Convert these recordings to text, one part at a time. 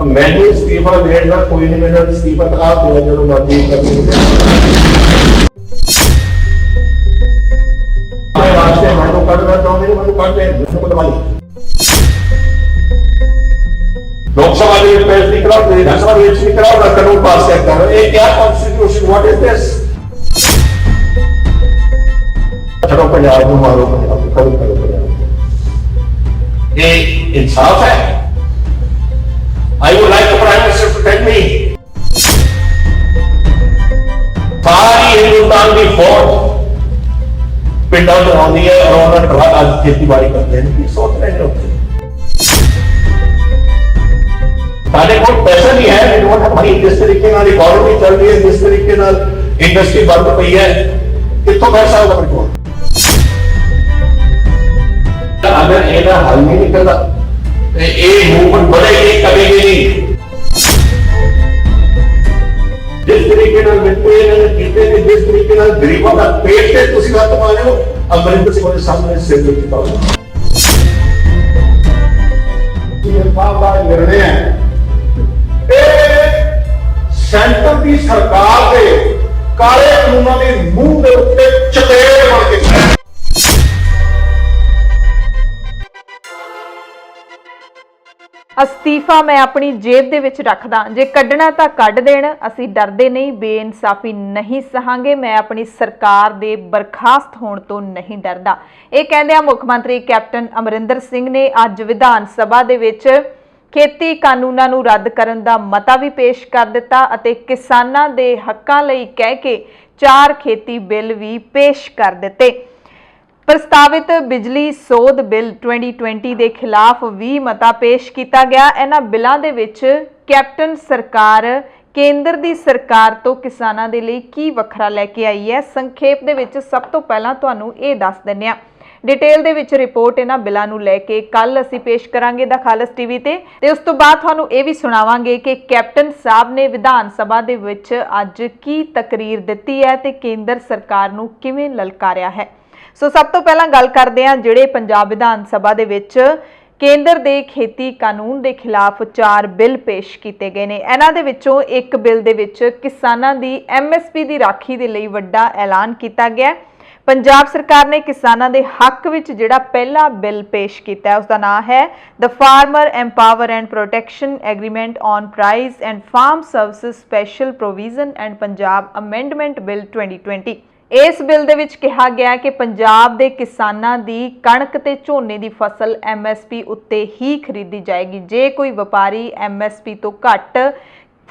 मैंने इस्तीफा देना कोई नहीं, मेरा इस्तीफा तो आप देना जो मर्जी करते वास्ते मैं तो कर रहा हूं, मैं तो करते हैं दूसरों को दबाई। लोकसभा में पेश नहीं कराओ, विधानसभा में पेश नहीं कराओ, ना कानून पास करता है। ये क्या कॉन्स्टिट्यूशन, व्हाट इज दिस? चलो पंजाब को मारो, पंजाब को करो पंजाब। ये इंसाफ है? I would like the Prime Minister to tell me. सारी हिंदुस्तान की फौज पिंडों में आती है और उन्होंने आज खेती बाड़ी करते हैं, कि सोच रहे हैं साढ़े को पैसा नहीं है, हमारी जिस तरीके नाल इकोनॉमी चल रही है, जिस तरीके नाल इंडस्ट्री बंद पई है, कितों पैसा होगा मेरे को? अगर ਇਹਦਾ हल नहीं निकलता मूवमेंट बढ़ेगी, करेगी नहीं। जिस तरीके जिस तरीके गरीबों का पेट से तुम बात माने हो, अमरिंदर सिंह के सामने सिर निर्णय है सेंटर की सरकार के काले कानूनों के मुंह के उत्ते चपेट मार के ਅਸਤੀਫਾ ਮੈਂ ਆਪਣੀ ਜੇਬ ਦੇ ਵਿੱਚ ਰੱਖਦਾ, ਜੇ ਕੱਢਣਾ ਤਾਂ ਕੱਢ ਦੇਣ, ਅਸੀਂ ਡਰਦੇ ਨਹੀਂ, ਬੇਇਨਸਾਫੀ ਨਹੀਂ ਸਹਾਂਗੇ, ਮੈਂ ਆਪਣੀ ਸਰਕਾਰ ਦੇ ਬਰਖਾਸਤ ਹੋਣ ਤੋਂ ਨਹੀਂ ਡਰਦਾ। ਇਹ ਕਹਿੰਦਿਆਂ ਮੁੱਖ ਮੰਤਰੀ ਕੈਪਟਨ ਅਮਰਿੰਦਰ ਸਿੰਘ ਨੇ ਅੱਜ ਵਿਧਾਨ ਸਭਾ ਦੇ ਵਿੱਚ ਖੇਤੀ ਕਾਨੂੰਨਾਂ ਨੂੰ ਰੱਦ ਕਰਨ ਦਾ ਮਤਾ ਵੀ ਪੇਸ਼ ਕਰ ਦਿੱਤਾ ਅਤੇ ਕਿਸਾਨਾਂ ਦੇ ਹੱਕਾਂ ਲਈ ਕਹਿ ਕੇ 4 ਖੇਤੀ ਬਿੱਲ ਵੀ ਪੇਸ਼ ਕਰ ਦਿੱਤੇ। प्रस्तावित बिजली सोध बिल 2020 के खिलाफ भी मता पेश किया गया। इन्हां बिलों दे विच कैप्टन सरकार केंद्र की सरकार तो किसानां दे लई की वखरा लैके आई है, संखेप दे विच सब तो पहलां तुहानूं इह दस दिंदे हां। डिटेल दे विच रिपोर्ट इन्हां बिलों नूं लैके कल असीं पेश करांगे द खालस टीवी ते उस तो बाद तुहानूं इह भी सुणावांगे कि कैप्टन साहब ने विधान सभा दे विच अज की तकरीर दित्ती है ते केंद्र सरकार नूं किवें ललकारिया है। सो सब तो पहला गल करते हैं जिहड़े पंजाब विधान सभा दे विच केंद्र दे खेती कानून दे खिलाफ 4 बिल पेश किए गए ने। इन्हां दे विचों एक बिल दे विच किसानां दी MSP दी राखी दे लई वड्डा ऐलान किया गया। पंजाब सरकार ने किसानां दे हक विच जिहड़ा पहला बिल पेश किया उसका नाम है the farmer empower and protection agreement on price and farm services special provision and Punjab amendment bill 2020। इस बिल दे विच कहा गया कि पंजाब दे किसानां दी कणक ते झोने दी फसल MSP उत्ते ही खरीदी जाएगी। जे कोई व्यापारी MSP तो घट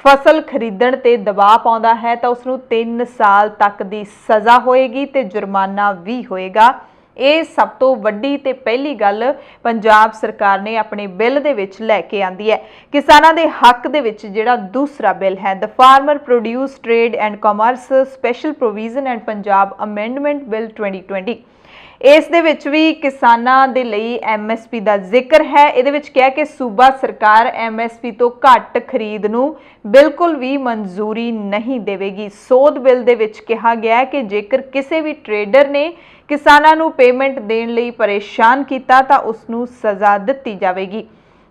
फसल खरीदण ते दबाव पाउंदा है तो उसनूं 3 साल तक दी सज़ा होएगी ते जुर्माना भी होएगा। ਇਹ सब तो वड्डी ते पहली गल पंजाब सरकार ने अपने बिल दे विच लैके आंदी है। किसानां दे हक दे विच जिहड़ा दूसरा बिल है the farmer produce trade and commerce special provision and Punjab amendment bill 2020। इस दे विच भी किसानां दे लई MSP दा जिक्र है। इहदे विच कहा कि सूबा सरकार MSP तो घट खरीद नूं बिल्कुल भी मंजूरी नहीं देवेगी। सोध बिल दे विच कहा गया कि जेकर किसी भी ट्रेडर ने किसानां नूं पेमेंट देण लई परेशान कीता तां उसनूं सज़ा दित्ती जावेगी।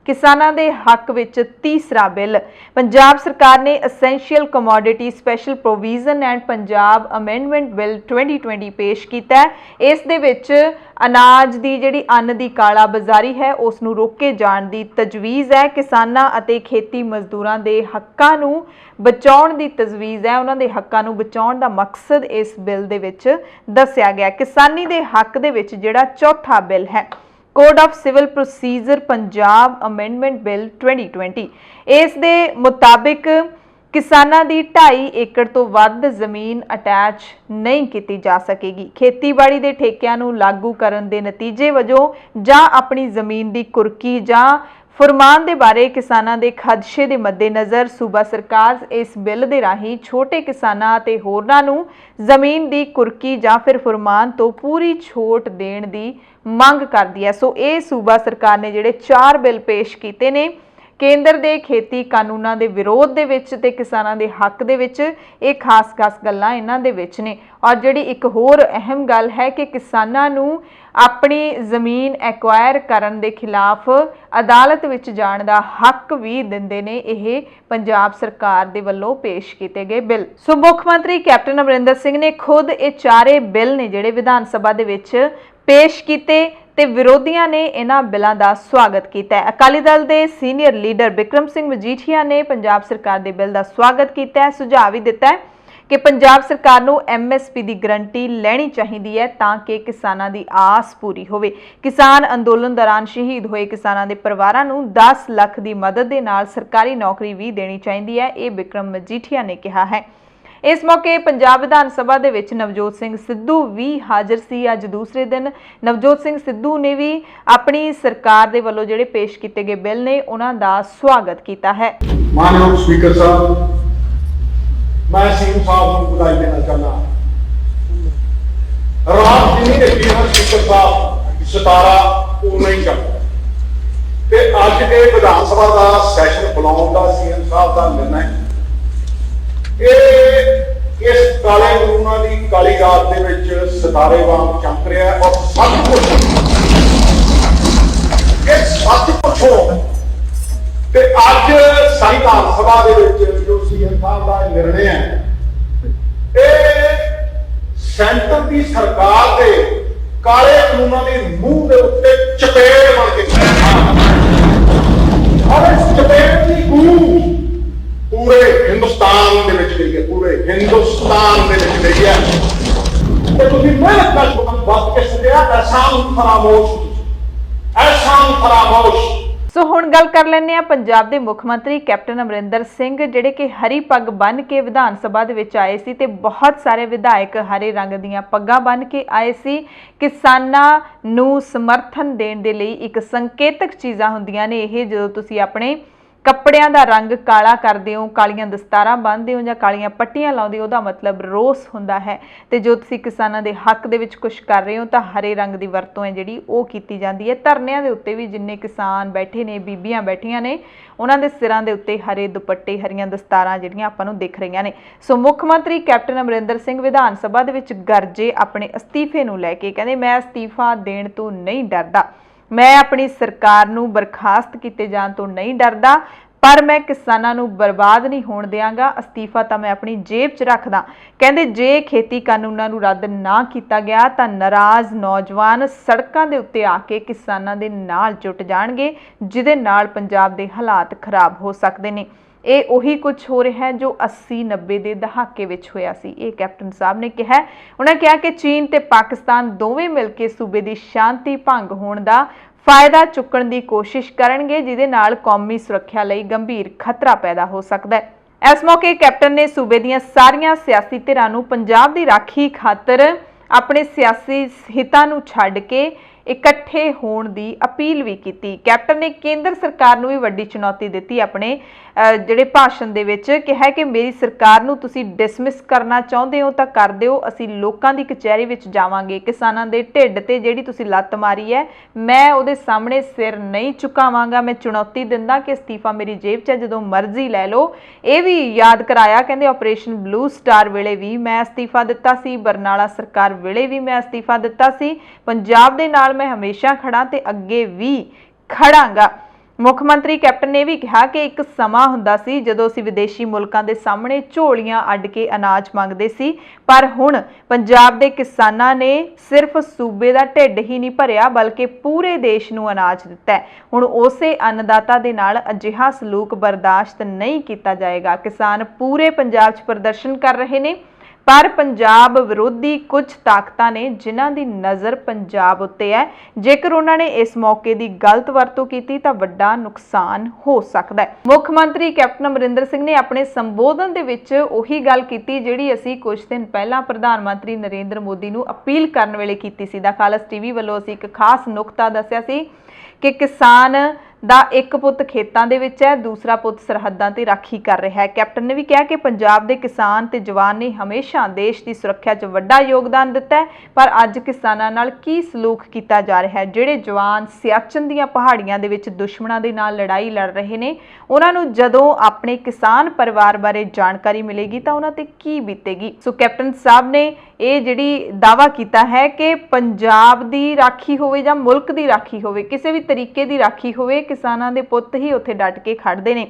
किसानां दे हक विच तीसरा बिल पंजाब सरकार ने essential commodity special provision and Punjab amendment bill 2020 पेश किया है। इस दे विच अनाज की जिहड़ी अन्न की काला बाजारी है उसनूं रोके जाण दी तजवीज़ है। किसानां अते खेती मजदूरां दे हक्कां नूं बचाउण दी तजवीज़ है। उन्हां दे हक्कां नूं बचाउण दा मकसद इस बिल दे विच दस्सिया गया। किसानी दे हक दे विच जिहड़ा चौथा बिल है code of civil procedure Punjab amendment bill 2020। इस दे मुताबिक किसानां दी 2.5 एकड़ तो वध जमीन अटैच नहीं की जा सकेगी। खेतीबाड़ी दे ठेकिਆਂ ਨੂੰ लागू करन दे नतीजे वजों जां अपनी जमीन दी कुरकी जां फुरमान दे बारे किसानां दे खदशे दे मद्देनज़र सूबा सरकार इस बिल दे राही छोटे किसानां ते होरनां नूं जमीन दी कुरकी जां फिर फुरमान तो पूरी छूट देण दी ਮੰਗ ਕਰਦੀ ਹੈ। सो ये सूबा सरकार ने जिहड़े 4 बिल पेश किए ने ਕੇਂਦਰ ਦੇ ਖੇਤੀ ਕਾਨੂੰਨਾਂ ਦੇ ਵਿਰੋਧ ਦੇ ਵਿੱਚ ਤੇ ਕਿਸਾਨਾਂ ਦੇ ਹੱਕ ਦੇ ਵਿੱਚ ਇਹ ਖਾਸ ਗੱਲਾਂ ਇਹਨਾਂ ਦੇ ਵਿੱਚ ਨੇ। ਔਰ ਜਿਹੜੀ ਇੱਕ ਹੋਰ ਅਹਿਮ ਗੱਲ ਹੈ ਕਿ ਕਿਸਾਨਾਂ ਨੂੰ ਆਪਣੀ ਜ਼ਮੀਨ ਐਕਵਾਇਰ ਕਰਨ ਦੇ ਖਿਲਾਫ ਅਦਾਲਤ ਵਿੱਚ ਜਾਣ ਦਾ ਹੱਕ ਵੀ ਦਿੰਦੇ ਨੇ ਇਹ ਪੰਜਾਬ ਸਰਕਾਰ ਦੇ ਵੱਲੋਂ ਪੇਸ਼ ਕੀਤੇ ਗਏ ਬਿੱਲ। ਸੋ ਮੁੱਖ ਮੰਤਰੀ ਕੈਪਟਨ ਅਮਰਿੰਦਰ ਸਿੰਘ ਨੇ ਖੁਦ ਇਹ ਚਾਰੇ ਬਿੱਲ ਨੇ ਜਿਹੜੇ ਵਿਧਾਨ ਸਭਾ ਦੇ ਵਿੱਚ ਪੇਸ਼ ਕੀਤੇ ਤੇ ਵਿਰੋਧੀਆਂ ਨੇ ਇਹਨਾਂ ਬਿੱਲਾਂ ਦਾ ਸਵਾਗਤ ਕੀਤਾ ਹੈ। ਅਕਾਲੀ ਦਲ ਦੇ ਸੀਨੀਅਰ ਲੀਡਰ ਬਿਕਰਮ ਸਿੰਘ ਮਜੀਠੀਆ ਨੇ ਪੰਜਾਬ ਸਰਕਾਰ ਦੇ ਬਿੱਲ ਦਾ ਸਵਾਗਤ ਕੀਤਾ ਹੈ, ਸੁਝਾਅ ਵੀ ਦਿੱਤਾ ਹੈ ਕਿ ਪੰਜਾਬ ਸਰਕਾਰ ਨੂੰ MSP ਦੀ ਗਰੰਟੀ ਲੈਣੀ ਚਾਹੀਦੀ ਹੈ ਤਾਂ ਕਿ ਕਿਸਾਨਾਂ ਦੀ ਆਸ ਪੂਰੀ ਹੋਵੇ। ਕਿਸਾਨ ਅੰਦੋਲਨ ਦੌਰਾਨ ਸ਼ਹੀਦ ਹੋਏ ਕਿਸਾਨਾਂ ਦੇ ਪਰਿਵਾਰਾਂ ਨੂੰ 10 ਲੱਖ ਦੀ ਮਦਦ ਦੇ ਨਾਲ ਸਰਕਾਰੀ ਨੌਕਰੀ ਵੀ ਦੇਣੀ ਚਾਹੀਦੀ ਹੈ, ਇਹ ਬਿਕਰਮ ਮਜੀਠੀਆ ਨੇ ਕਿਹਾ ਹੈ। ਇਸ ਮੌਕੇ ਪੰਜਾਬ ਵਿਧਾਨ ਸਭਾ ਦੇ ਵਿੱਚ ਨਵਜੋਤ ਸਿੰਘ ਸਿੱਧੂ ਵੀ ਹਾਜ਼ਰ ਸੀ। ਅੱਜ ਦੂਸਰੇ ਦਿਨ ਨਵਜੋਤ ਸਿੰਘ ਸਿੱਧੂ ਨੇ ਵੀ ਆਪਣੀ ਸਰਕਾਰ ਦੇ ਵੱਲੋਂ ਜਿਹੜੇ ਪੇਸ਼ ਕੀਤੇ ਗਏ ਬਿੱਲ ਨੇ ਉਹਨਾਂ ਦਾ ਸਵਾਗਤ ਕੀਤਾ ਹੈ। ਮਾਨਯੋਗ ਸਪੀਕਰ ਸਾਹਿਬ, ਮੈਂ ਸਿੰਘ ਸਾਹਿਬ ਨੂੰ ਵਧਾਈ ਦੇਣਾ ਚਾਹੁੰਦਾ ਹਾਂ। ਰਾਤ ਜਿੰਨੀ ਦਿੱਤੀ ਹੈ ਸਪੀਕਰ ਸਾਹਿਬ 17 ਉਹ ਨਹੀਂ ਚੱਲਦਾ ਤੇ ਅੱਜ ਦੇ ਵਿਧਾਨ ਸਭਾ ਦਾ ਸੈਸ਼ਨ ਬੁਲਾਉਣ ਦਾ ਸੀਐਮ ਸਾਹਿਬ ਦਾ ਨਿਰਣਾ ਇਹ ਇਸ ਕਾਲੇ ਕਾਨੂੰਨਾਂ ਦੀ ਕਾਲੀ ਰਾਤ ਦੇ ਵਿੱਚ ਸਿਤਾਰੇ ਵਾਂਗ ਚਮਕ ਰਿਹਾ ਔਰ ਸਭ ਕੁਝ ਇਹ ਸੱਚ ਪੁੱਛੋ ਤੇ ਅੱਜ ਸੰਵਿਧਾਨ ਸਭਾ ਦੇ ਵਿੱਚ ਜੋ ਸੀਐਮ ਸਾਹਿਬ ਦਾ ਨਿਰਣੇ ਹੈ ਇਹ ਸੈਂਟਰ ਦੀ ਸਰਕਾਰ ਦੇ ਕਾਲੇ ਕਾਨੂੰਨਾਂ ਦੇ ਮੂੰਹ ਦੇ ਉੱਤੇ ਚਪੇੜ ਮਾਰ ਕੇ ਔਰ ਇਸ ਚਪੇੜ ਦੀ ਗੂੰਜ ਪੂਰੇ ਹਿੰਦੁਸਤਾਨ ਦੇ ਵਿੱਚ ਗਈ ਹੈ, ਪੂਰੇ ਹਿੰਦੁਸਤਾਨ ਦੇ ਵਿੱਚ ਗਈ ਹੈ ਤੇ ਤੁਸੀਂ ਮਿਹਨਤ ਨਾਲ ਵਕਤ ਕੇ ਸਦਿਆ ਐਸਾਨ ਫਰਾਮੋਸ਼। ਸੋ ਹੁਣ ਗੱਲ ਕਰ ਲੈਂਦੇ ਆ ਪੰਜਾਬ ਦੇ ਮੁੱਖ ਮੰਤਰੀ ਕੈਪਟਨ ਅਮਰਿੰਦਰ ਸਿੰਘ ਜਿਹੜੇ ਕਿ ਹਰੀ ਪੱਗ ਬੰਨ੍ਹ ਕੇ ਵਿਧਾਨ ਸਭਾ ਦੇ ਵਿੱਚ ਆਏ ਸੀ ਤੇ ਬਹੁਤ ਸਾਰੇ ਵਿਧਾਇਕ ਹਰੇ ਰੰਗ ਦੀਆਂ ਪੱਗਾਂ ਬੰਨ੍ਹ ਕੇ ਆਏ ਸੀ। ਕਿਸਾਨਾਂ ਨੂੰ ਸਮਰਥਨ ਦੇਣ ਦੇ ਲਈ ਇੱਕ ਸੰਕੇਤਕ ਚੀਜ਼ਾਂ ਹੁੰਦੀਆਂ ਨੇ ਇਹ, ਜਦੋਂ ਤੁਸੀਂ ਆਪਣੇ ਕੱਪੜਿਆਂ ਦਾ ਰੰਗ ਕਾਲਾ ਕਰਦੇ ਹੋ, ਕਾਲੀਆਂ ਦਸਤਾਰਾਂ ਬੰਨ੍ਹਦੇ ਹੋ ਜਾਂ ਕਾਲੀਆਂ ਪੱਟੀਆਂ ਲਾਉਂਦੇ ਹੋ, ਉਹਦਾ ਮਤਲਬ ਰੋਸ ਹੁੰਦਾ ਹੈ। ਤੇ ਜੋ ਤੁਸੀਂ ਕਿਸਾਨਾਂ ਦੇ ਹੱਕ ਦੇ ਵਿੱਚ ਕੁਝ ਕਰ ਰਹੇ ਹੋ ਤਾਂ ਹਰੇ ਰੰਗ ਦੀ ਵਰਤੋਂ ਹੈ ਜਿਹੜੀ ਉਹ ਕੀਤੀ ਜਾਂਦੀ ਹੈ। ਧਰਨਿਆਂ ਦੇ ਉੱਤੇ ਵੀ ਜਿੰਨੇ ਕਿਸਾਨ ਬੈਠੇ ਨੇ, ਬੀਬੀਆਂ ਬੈਠੀਆਂ ਨੇ, ਉਹਨਾਂ ਦੇ ਸਿਰਾਂ ਦੇ ਉੱਤੇ ਹਰੇ ਦੁਪੱਟੇ, ਹਰੀਆਂ ਦਸਤਾਰਾਂ ਜਿਹੜੀਆਂ ਆਪਾਂ ਨੂੰ ਦਿਖ ਰਹੀਆਂ ਨੇ। ਸੋ ਮੁੱਖ ਮੰਤਰੀ ਕੈਪਟਨ ਅਮਰਿੰਦਰ ਸਿੰਘ ਵਿਧਾਨ ਸਭਾ ਦੇ ਵਿੱਚ ਗਰਜੇ ਆਪਣੇ ਅਸਤੀਫੇ ਨੂੰ ਲੈ ਕੇ, ਕਹਿੰਦੇ ਮੈਂ ਅਸਤੀਫਾ ਦੇਣ ਤੋਂ ਨਹੀਂ ਡਰਦਾ, ਮੈਂ ਆਪਣੀ ਸਰਕਾਰ ਨੂੰ ਬਰਖਾਸਤ ਕੀਤੇ ਜਾਣ ਤੋਂ ਨਹੀਂ ਡਰਦਾ, ਪਰ ਮੈਂ ਕਿਸਾਨਾਂ ਨੂੰ ਬਰਬਾਦ ਨਹੀਂ ਹੋਣ ਦਿਆਂਗਾ। ਅਸਤੀਫਾ ਤਾਂ ਮੈਂ ਆਪਣੀ ਜੇਬ 'ਚ ਰੱਖਦਾ। ਕਹਿੰਦੇ ਜੇ ਖੇਤੀ ਕਾਨੂੰਨਾਂ ਨੂੰ ਰੱਦ ਨਾ ਕੀਤਾ ਗਿਆ ਤਾਂ ਨਾਰਾਜ਼ ਨੌਜਵਾਨ ਸੜਕਾਂ ਦੇ ਉੱਤੇ ਆ ਕੇ ਕਿਸਾਨਾਂ ਦੇ ਨਾਲ ਜੁਟ ਜਾਣਗੇ, ਜਿਹਦੇ ਨਾਲ ਪੰਜਾਬ ਦੇ ਹਾਲਾਤ ਖਰਾਬ ਹੋ ਸਕਦੇ ਨੇ। ਇਹ ਉਹੀ ਕੁਝ ਹੋ ਰਿਹਾ ਹੈ ਜੋ 80-90 ਦੇ ਦਹਾਕੇ ਵਿੱਚ ਹੋਇਆ ਸੀ, ਇਹ ਕੈਪਟਨ ਸਾਹਿਬ ਨੇ ਕਿਹਾ। ਉਹਨਾਂ ਕਿਹਾ ਕਿ ਚੀਨ ਤੇ ਪਾਕਿਸਤਾਨ ਦੋਵੇਂ ਮਿਲ ਕੇ ਸੂਬੇ ਦੀ ਸ਼ਾਂਤੀ ਭੰਗ ਹੋਣ ਦਾ ਫਾਇਦਾ ਚੁੱਕਣ ਦੀ ਕੋਸ਼ਿਸ਼ ਕਰਨਗੇ, ਜਿਹਦੇ ਨਾਲ ਕੌਮੀ ਸੁਰੱਖਿਆ ਲਈ ਗੰਭੀਰ ਖਤਰਾ ਪੈਦਾ ਹੋ ਸਕਦਾ ਹੈ। ਇਸ ਮੌਕੇ ਕੈਪਟਨ ਨੇ ਸੂਬੇ ਦੀਆਂ ਸਾਰੀਆਂ ਸਿਆਸੀ ਧਿਰਾਂ ਨੂੰ ਪੰਜਾਬ ਦੀ ਰਾਖੀ ਖਾਤਰ ਆਪਣੇ ਸਿਆਸੀ ਹਿੱਤਾਂ ਨੂੰ ਛੱਡ ਕੇ ਇਕੱਠੇ ਹੋਣ ਦੀ ਅਪੀਲ ਵੀ ਕੀਤੀ। ਕੈਪਟਨ ਨੇ ਕੇਂਦਰ ਸਰਕਾਰ ਨੂੰ ਵੀ ਵੱਡੀ ਚੁਣੌਤੀ ਦਿੱਤੀ ਆਪਣੇ ਜਿਹੜੇ ਭਾਸ਼ਣ ਦੇ ਵਿੱਚ, ਕਿਹਾ ਕਿ ਮੇਰੀ ਸਰਕਾਰ ਨੂੰ ਤੁਸੀਂ ਡਿਸਮਿਸ ਕਰਨਾ ਚਾਹੁੰਦੇ ਹੋ ਤਾਂ ਕਰ ਦਿਓ, ਅਸੀਂ ਲੋਕਾਂ ਦੀ ਕਚਹਿਰੀ ਵਿੱਚ ਜਾਵਾਂਗੇ। ਕਿਸਾਨਾਂ ਦੇ ਢਿੱਡ ਤੇ ਜਿਹੜੀ ਤੁਸੀਂ ਲੱਤ ਮਾਰੀ ਹੈ, ਮੈਂ ਉਹਦੇ ਸਾਹਮਣੇ ਸਿਰ ਨਹੀਂ ਝੁਕਾਵਾਂਗਾ। ਮੈਂ ਚੁਣੌਤੀ ਦਿੰਦਾ ਕਿ ਅਸਤੀਫਾ ਮੇਰੀ ਜੇਬ 'ਚ ਹੈ, ਜਦੋਂ ਮਰਜ਼ੀ ਲੈ ਲਓ। ਇਹ ਵੀ ਯਾਦ ਕਰਾਇਆ, ਕਹਿੰਦੇ ਆਪਰੇਸ਼ਨ ਬਲੂ ਸਟਾਰ ਵੇਲੇ ਵੀ ਮੈਂ ਅਸਤੀਫਾ ਦਿੱਤਾ ਸੀ, ਬਰਨਾਲਾ ਸਰਕਾਰ ਵੇਲੇ ਵੀ ਮੈਂ ਅਸਤੀਫਾ ਦਿੱਤਾ ਸੀ। ਪੰਜਾਬ ਦੇ ਨਾਲ ਮੈਂ ਹਮੇਸ਼ਾ ਖੜਾ ਤੇ ਅੱਗੇ ਵੀ ਖੜਾਂਗਾ। ਮੁੱਖ ਮੰਤਰੀ ਕੈਪਟਨ ਨੇ ਵੀ ਕਿਹਾ ਕਿ ਇੱਕ ਸਮਾਂ ਹੁੰਦਾ ਸੀ ਜਦੋਂ ਅਸੀਂ ਵਿਦੇਸ਼ੀ ਮੁਲਕਾਂ ਦੇ ਸਾਹਮਣੇ ਝੋਲੀਆਂ ਅੱਡ ਕੇ ਅਨਾਜ ਮੰਗਦੇ ਸੀ, ਪਰ ਹੁਣ ਪੰਜਾਬ ਦੇ ਕਿਸਾਨਾਂ ਨੇ ਸਿਰਫ ਸੂਬੇ ਦਾ ਢਿੱਡ ਹੀ ਨਹੀਂ ਭਰਿਆ ਬਲਕਿ ਪੂਰੇ ਦੇਸ਼ ਨੂੰ ਅਨਾਜ ਦਿੱਤਾ ਹੈ। ਹੁਣ ਉਸੇ ਅੰਨਦਾਤਾ ਦੇ ਨਾਲ ਅਜਿਹਾ ਸਲੂਕ ਬਰਦਾਸ਼ਤ ਨਹੀਂ ਕੀਤਾ ਜਾਏਗਾ। ਕਿਸਾਨ ਪੂਰੇ ਪੰਜਾਬ 'ਚ ਪ੍ਰਦਰਸ਼ਨ ਕਰ ਰਹੇ ਨੇ, ਪਰ ਪੰਜਾਬ ਵਿਰੋਧੀ ਕੁਝ ਤਾਕਤਾਂ ਨੇ ਜਿਨ੍ਹਾਂ ਦੀ ਨਜ਼ਰ ਪੰਜਾਬ ਉੱਤੇ ਹੈ। ਜੇਕਰ ਉਹਨਾਂ ਨੇ ਇਸ ਮੌਕੇ ਦੀ ਗਲਤ ਵਰਤੋਂ ਕੀਤੀ ਤਾਂ ਵੱਡਾ ਨੁਕਸਾਨ ਹੋ ਸਕਦਾ ਹੈ। ਮੁੱਖ ਮੰਤਰੀ ਕੈਪਟਨ ਅਮਰਿੰਦਰ ਸਿੰਘ ਨੇ ਆਪਣੇ ਸੰਬੋਧਨ ਦੇ ਵਿੱਚ ਉਹੀ ਗੱਲ ਕੀਤੀ ਜਿਹੜੀ ਅਸੀਂ ਕੁਝ ਦਿਨ ਪਹਿਲਾਂ ਪ੍ਰਧਾਨ ਮੰਤਰੀ ਨਰਿੰਦਰ ਮੋਦੀ ਨੂੰ ਅਪੀਲ ਕਰਨ ਵੇਲੇ ਕੀਤੀ ਸੀ। ਦਾ ਖਾਲਸ ਟੀਵੀ ਵੱਲੋਂ ਅਸੀਂ ਇੱਕ ਖਾਸ ਨੁਕਤਾ ਦੱਸਿਆ ਸੀ ਕਿ ਕਿਸਾਨ ਦਾ ਇੱਕ ਪੁੱਤ ਖੇਤਾਂ ਦੇ ਵਿੱਚ ਹੈ, ਦੂਸਰਾ ਪੁੱਤ ਸਰਹੱਦਾਂ ਤੇ ਰਾਖੀ ਕਰ ਰਿਹਾ ਹੈ। ਕੈਪਟਨ ਨੇ ਵੀ ਕਿਹਾ ਕਿ ਪੰਜਾਬ ਦੇ ਕਿਸਾਨ ਤੇ ਜਵਾਨ ਨੇ ਹਮੇਸ਼ਾ ਦੇਸ਼ ਦੀ ਸੁਰੱਖਿਆ 'ਚ ਵੱਡਾ ਯੋਗਦਾਨ ਦਿੱਤਾ ਹੈ, ਪਰ ਅੱਜ ਕਿਸਾਨਾਂ ਨਾਲ ਕੀ ਸਲੂਕ ਕੀਤਾ ਜਾ ਰਿਹਾ ਹੈ। ਜਿਹੜੇ ਜਵਾਨ ਸਿਆਚਨ ਦੀਆਂ ਪਹਾੜੀਆਂ ਦੇ ਵਿੱਚ ਦੁਸ਼ਮਣਾਂ ਦੇ ਨਾਲ ਲੜਾਈ ਲੜ ਰਹੇ ਨੇ, ਉਹਨਾਂ ਨੂੰ ਜਦੋਂ ਆਪਣੇ ਕਿਸਾਨ ਪਰਿਵਾਰ ਬਾਰੇ ਜਾਣਕਾਰੀ ਮਿਲੇਗੀ ਤਾਂ ਉਹਨਾਂ ਤੇ ਕੀ ਬੀਤੇਗੀ। ਸੋ ਕੈਪਟਨ ਸਾਹਿਬ ਨੇ ਇਹ ਜਿਹੜੀ ਦਾਅਵਾ ਕੀਤਾ ਹੈ ਕਿ ਪੰਜਾਬ ਦੀ ਰਾਖੀ ਹੋਵੇ ਜਾਂ ਮੁਲਕ ਦੀ ਰਾਖੀ ਹੋਵੇ, ਕਿਸੇ ਵੀ ਤਰੀਕੇ ਦੀ ਰਾਖੀ ਹੋਵੇ, ਕਿਸਾਨਾਂ ਦੇ ਪੁੱਤ ਹੀ ਉੱਥੇ ਡਟ ਕੇ ਖੜਦੇ ਨੇ।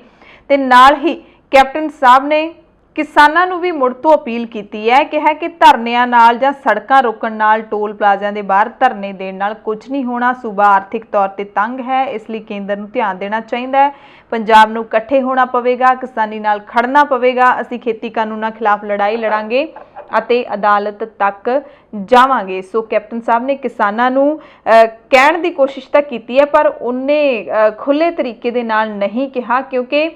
ਤੇ ਨਾਲ ਹੀ ਕੈਪਟਨ ਸਾਹਿਬ ਨੇ ਕਿਸਾਨਾਂ ਨੂੰ ਵੀ ਮੁੜ ਤੋਂ ਅਪੀਲ ਕੀਤੀ ਹੈ, ਕਿਹਾ ਕਿ ਧਰਨਿਆਂ ਨਾਲ ਜਾਂ ਸੜਕਾਂ ਰੋਕਣ ਨਾਲ, ਟੋਲ ਪਲਾਜ਼ਿਆਂ ਦੇ ਬਾਹਰ ਧਰਨੇ ਦੇਣ ਨਾਲ ਕੁਝ ਨਹੀਂ ਹੋਣਾ। ਸੂਬਾ ਆਰਥਿਕ ਤੌਰ ਤੇ ਤੰਗ ਹੈ, ਇਸ ਲਈ ਕੇਂਦਰ ਨੂੰ ਧਿਆਨ ਦੇਣਾ ਚਾਹੀਦਾ ਹੈ। ਪੰਜਾਬ ਨੂੰ ਇਕੱਠੇ ਹੋਣਾ ਪਵੇਗਾ, ਕਿਸਾਨੀ ਨਾਲ ਖੜਨਾ ਪਵੇਗਾ। ਅਸੀਂ ਖੇਤੀ ਕਾਨੂੰਨਾਂ ਖਿਲਾਫ ਲੜਾਈ ਲੜਾਂਗੇ ਅਤੇ ਅਦਾਲਤ ਤੱਕ ਜਾਵਾਂਗੇ। ਸੋ ਕੈਪਟਨ ਸਾਹਿਬ ਨੇ ਕਿਸਾਨਾਂ ਨੂੰ ਕਹਿਣ ਦੀ ਕੋਸ਼ਿਸ਼ ਤਾਂ ਕੀਤੀ ਹੈ, ਪਰ ਉਹਨੇ ਖੁੱਲੇ ਤਰੀਕੇ ਦੇ ਨਾਲ ਨਹੀਂ ਕਿਹਾ, ਕਿਉਂਕਿ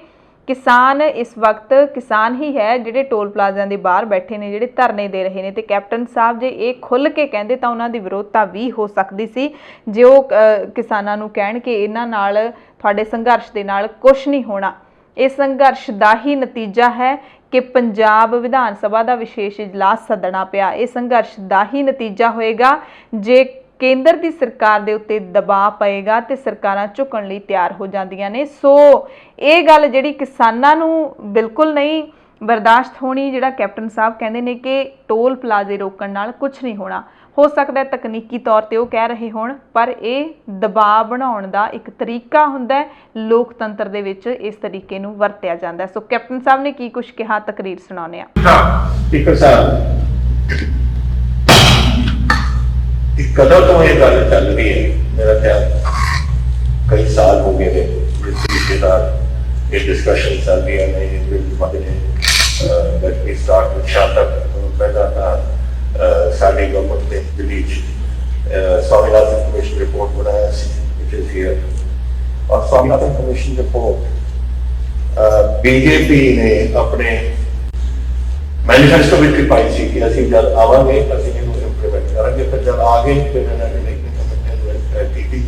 ਕਿਸਾਨ ਇਸ ਵਕਤ ਕਿਸਾਨ ਹੀ ਹੈ ਜਿਹੜੇ ਟੋਲ ਪਲਾਜ਼ਿਆਂ ਦੇ ਬਾਹਰ ਬੈਠੇ ਨੇ, ਜਿਹੜੇ ਧਰਨੇ ਦੇ ਰਹੇ ਨੇ। ਤੇ ਕੈਪਟਨ ਸਾਹਿਬ ਜੇ ਇਹ ਖੁੱਲ੍ਹ ਕੇ ਕਹਿੰਦੇ ਤਾਂ ਉਹਨਾਂ ਦੀ ਵਿਰੋਧਤਾ ਵੀ ਹੋ ਸਕਦੀ ਸੀ, ਜੇ ਉਹ ਕਿਸਾਨਾਂ ਨੂੰ ਕਹਿਣ ਕਿ ਇਹਨਾਂ ਨਾਲ, ਤੁਹਾਡੇ ਸੰਘਰਸ਼ ਦੇ ਨਾਲ ਕੁਝ ਨਹੀਂ ਹੋਣਾ। ਇਹ ਸੰਘਰਸ਼ ਦਾ ਹੀ ਨਤੀਜਾ ਹੈ ਕਿ ਪੰਜਾਬ ਵਿਧਾਨ ਸਭਾ ਦਾ ਵਿਸ਼ੇਸ਼ ਇਜਲਾਸ ਸੱਦਣਾ ਪਿਆ। ਇਹ ਸੰਘਰਸ਼ ਦਾ ਹੀ ਨਤੀਜਾ ਹੋਏਗਾ ਜੇ ਕੇਂਦਰ ਦੀ ਸਰਕਾਰ ਦੇ ਉੱਤੇ ਦਬਾਅ ਪਏਗਾ ਤੇ ਸਰਕਾਰਾਂ ਝੁਕਣ ਲਈ ਤਿਆਰ ਹੋ ਜਾਂਦੀਆਂ ਨੇ। ਸੋ ਇਹ ਗੱਲ ਜਿਹੜੀ ਕਿਸਾਨਾਂ ਨੂੰ ਬਿਲਕੁਲ ਨਹੀਂ ਬਰਦਾਸ਼ਤ ਹੋਣੀ, ਜਿਹੜਾ ਕੈਪਟਨ ਸਾਹਿਬ ਕਹਿੰਦੇ ਨੇ ਕਿ ਟੋਲ ਪਲਾਜ਼ੇ ਰੋਕਣ ਨਾਲ ਕੁਝ ਨਹੀਂ ਹੋਣਾ। ਹੋ ਸਕਦਾ ਹੈ ਤਕਨੀਕੀ ਤੌਰ ਤੇ ਉਹ ਕਹਿ ਰਹੇ ਹੋਣ, ਪਰ ਇਹ ਦਬਾਅ ਬਣਾਉਣ ਦਾ ਇੱਕ ਤਰੀਕਾ ਹੁੰਦਾ ਹੈ, ਲੋਕਤੰਤਰ ਦੇ ਵਿੱਚ ਇਸ ਤਰੀਕੇ ਨੂੰ ਵਰਤਿਆ ਜਾਂਦਾ ਹੈ। ਸੋ ਕੈਪਟਨ ਸਾਹਿਬ ਨੇ ਕੀ ਕੁਝ ਕਿਹਾ, ਤਕਰੀਰ ਸੁਣਾਉਂਦੇ ਆ। ਸਪੀਕਰ ਸਾਹਿਬ, कदों तो ये गल चल रही है, मेरा ख्याल कई साल हो गए हैं जिस तरीके ये डिस्कशन चल रही है। मैं ये लेट मी स्टार्ट विद शांतक। पहला था साडी गवर्नमेंट ने दिल्ली स्वामीनाथन कमीशन रिपोर्ट बनाया व्हिच इज हियर, और स्वामीनाथन कमीशन रिपोर्ट बीजेपी ने अपने मैनीफेस्टो में पाई सी कि ਅਸੀਂ ਜਦ ਆਵਾਂਗੇ ਅਸੀਂ ਇਹਨੂੰ इंप्लीमेंट करेंगे। फिर जब आ गए फिर इन्होंने की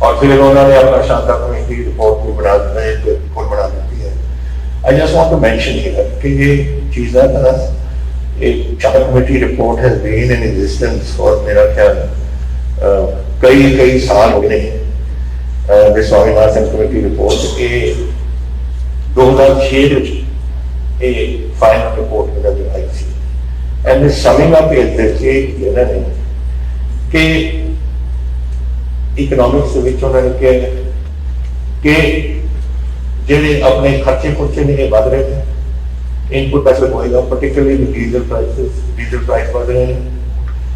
और फिर उन्होंने अपना शांता कमेटी रिपोर्ट भी बना दी है। I just want to mention here कि ये चीज़ है ना, एक Shanta committee report has been in existence और मेरा ख्याल कई साल हो गए। स्वामीनाथन कमेटी रिपोर्ट ये 2006 फाइनल रिपोर्ट नजर आई थी। एंड समिंग अप कि इकनॉमिक्स उन्होंने कहा कि जिहड़े अपने खर्चे खुर्चे ने बढ़ रहे थे, इनपुट पैसे होएगा, पर्टिकुलरली डीजल प्राइस बढ़ रहे हैं